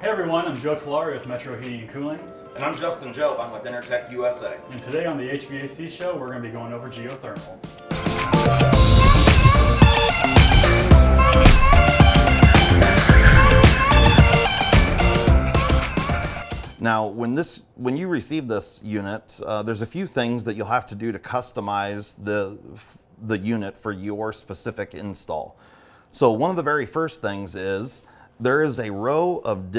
Hey everyone, I'm Joe Talari with Metro Heating and Cooling. And I'm Justin Jobe. I'm with Enertech USA. And today on the HVAC show, we're going to be going over geothermal. Now, when you receive this unit, there's a few things that you'll have to do to customize the unit for your specific install. So one of the very first things is there is a row of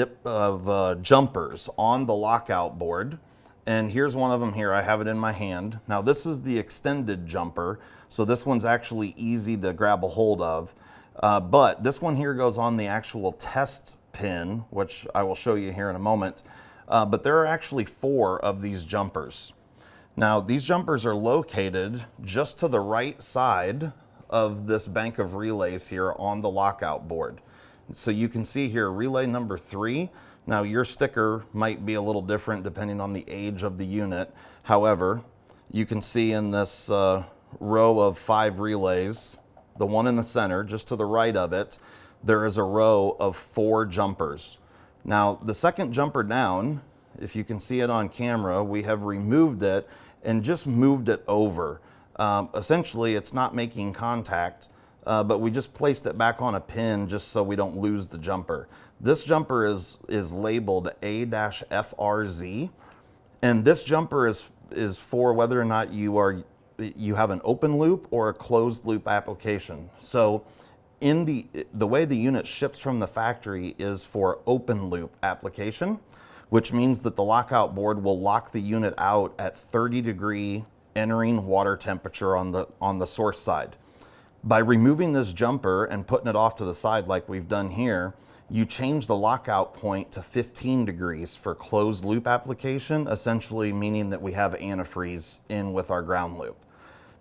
jumpers on the lockout board. And here's one of them here. I have it in my hand. Now this is the extended jumper. So this one's actually easy to grab a hold of. But this one here goes on the actual test pin, which I will show you here in a moment. But there are actually 4 of these jumpers. Now these jumpers are located just to the right side of this bank of relays here on the lockout board. So you can see here relay number 3. Now your sticker might be a little different depending on the age of the unit. However, you can see in this row of 5 relays, the one in the center, just to the right of it, there is a row of 4 jumpers. Now the second jumper down, if you can see it on camera, we have removed it and just moved it over. Essentially it's not making contact, but we just placed it back on a pin just so we don't lose the jumper. This jumper is labeled A-FRZ, and this jumper is for whether or not you have an open loop or a closed loop application. So in the way the unit ships from the factory is for open loop application, which means that the lockout board will lock the unit out at 30-degree entering water temperature on the source side. By removing this jumper and putting it off to the side like we've done here, you change the lockout point to 15 degrees for closed loop application, essentially meaning that we have antifreeze in with our ground loop.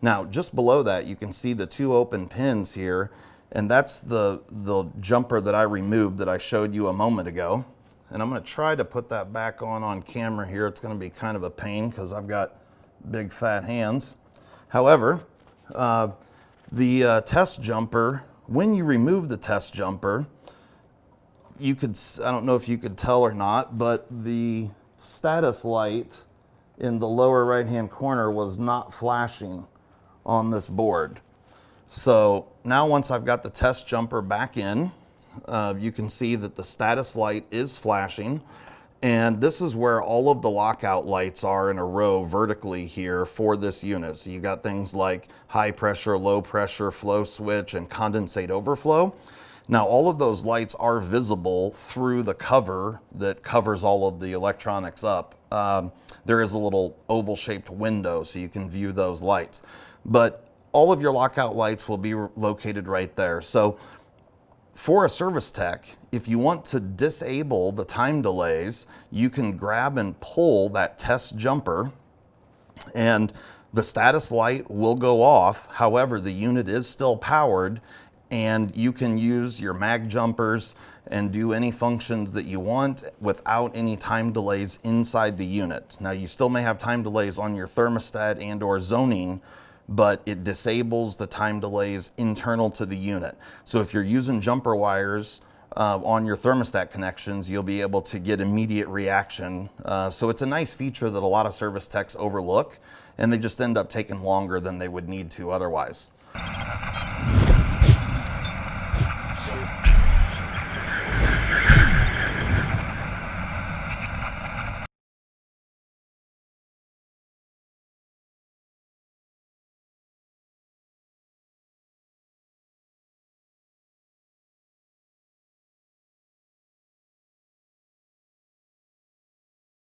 Now, just below that, you can see the 2 open pins here, and that's the jumper that I removed that I showed you a moment ago. And I'm going to try to put that back on camera here. It's going to be kind of a pain because I've got big fat hands. However, the test jumper, when you remove the test jumper, I don't know if you could tell or not, but the status light in the lower right hand corner was not flashing on this board. So now once I've got the test jumper back in, you can see that the status light is flashing, and this is where all of the lockout lights are in a row vertically here for this unit. So you got things like high pressure, low pressure, flow switch, and condensate overflow. Now all of those lights are visible through the cover that covers all of the electronics up. There is a little oval shaped window so you can view those lights. But all of your lockout lights will be located right there. So for a service tech, if you want to disable the time delays, you can grab and pull that test jumper and the status light will go off. However, the unit is still powered and you can use your mag jumpers and do any functions that you want without any time delays inside the unit. Now you still may have time delays on your thermostat and or zoning, but it disables the time delays internal to the unit. So if you're using jumper wires on your thermostat connections, you'll be able to get immediate reaction. So it's a nice feature that a lot of service techs overlook, and they just end up taking longer than they would need to otherwise.